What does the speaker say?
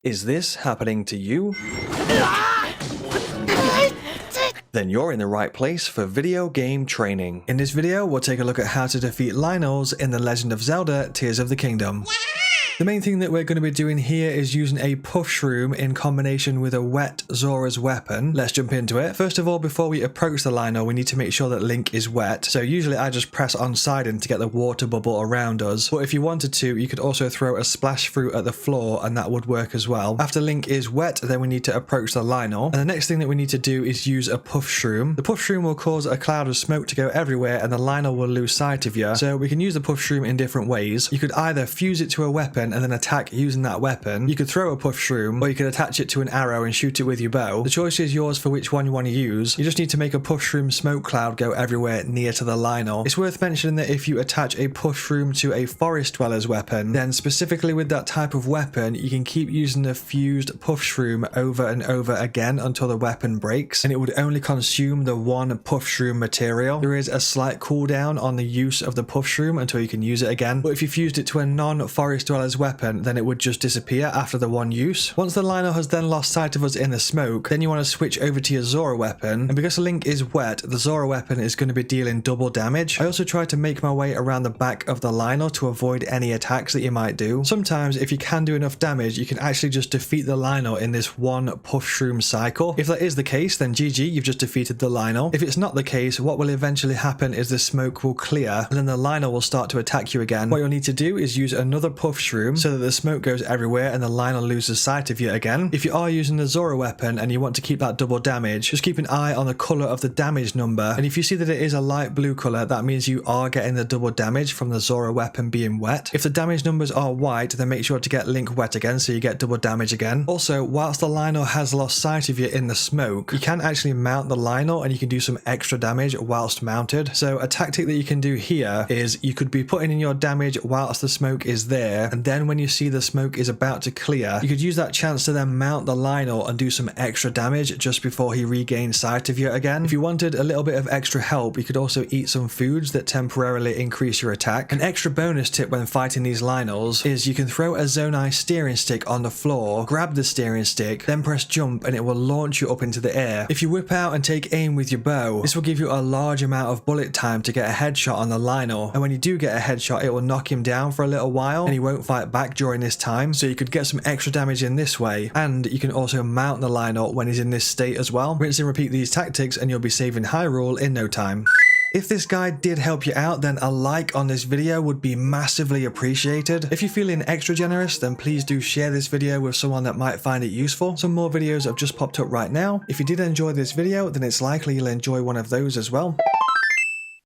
Is this happening to you? Then you're in the right place for video game training. In this video, we'll take a look at how to defeat Lynels in the Legend of Zelda Tears of the Kingdom. The main thing that we're going to be doing here is using a Puffshroom in combination with a wet Zora's weapon. Let's jump into it. First of all, before we approach the Lynel, we need to make sure that Link is wet. So usually I just press on siding to get the water bubble around us. But if you wanted to, you could also throw a splash fruit at the floor and that would work as well. After Link is wet, then we need to approach the Lynel. And the next thing that we need to do is use a Puffshroom. The Puffshroom will cause a cloud of smoke to go everywhere and the Lynel will lose sight of you. So we can use the Puffshroom in different ways. You could either fuse it to a weapon and then attack using that weapon. You could throw a Puffshroom, or you could attach it to an arrow and shoot it with your bow. The choice is yours for which one you want to use. You just need to make a Puffshroom smoke cloud go everywhere near to the Lynel. It's worth mentioning that if you attach a Puffshroom to a forest dweller's weapon, then specifically with that type of weapon, you can keep using the fused Puffshroom over and over again until the weapon breaks, and it would only consume the one Puffshroom material. There is a slight cooldown on the use of the Puffshroom until you can use it again, but if you fused it to a non-forest dweller's weapon, then it would just disappear after the one use. Once the Lynel has then lost sight of us in the smoke, then you want to switch over to your Zora weapon, and because Link is wet, the Zora weapon is going to be dealing double damage. I also try to make my way around the back of the Lynel to avoid any attacks that you might do. Sometimes if you can do enough damage, you can actually just defeat the Lynel in this one Puffshroom cycle. If that is the case, then GG, you've just defeated the Lynel. If it's not the case, what will eventually happen is the smoke will clear and then the Lynel will start to attack you again. What you'll need to do is use another Puffshroom so that the smoke goes everywhere and the Lynel loses sight of you again. If you are using the Zora weapon and you want to keep that double damage, just keep an eye on the colour of the damage number, and if you see that it is a light blue colour, that means you are getting the double damage from the Zora weapon being wet. If the damage numbers are white, then make sure to get Link wet again so you get double damage again. Also, whilst the Lynel has lost sight of you in the smoke, you can actually mount the Lynel and you can do some extra damage whilst mounted. So a tactic that you can do here is you could be putting in your damage whilst the smoke is there, and then when you see the smoke is about to clear, you could use that chance to then mount the Lynel and do some extra damage just before he regains sight of you again. If you wanted a little bit of extra help, you could also eat some foods that temporarily increase your attack. An extra bonus tip when fighting these Lynels is you can throw a Zonai steering stick on the floor, grab the steering stick, then press jump and it will launch you up into the air. If you whip out and take aim with your bow, this will give you a large amount of bullet time to get a headshot on the Lynel, and when you do get a headshot, it will knock him down for a little while and he won't fight back during this time, so you could get some extra damage in this way, and you can also mount the Lynel when he's in this state as well. Rinse and repeat these tactics and you'll be saving Hyrule in no time. If this guide did help you out, then a like on this video would be massively appreciated. If you're feeling extra generous, then please do share this video with someone that might find it useful. Some more videos have just popped up right now. If you did enjoy this video, then it's likely you'll enjoy one of those as well.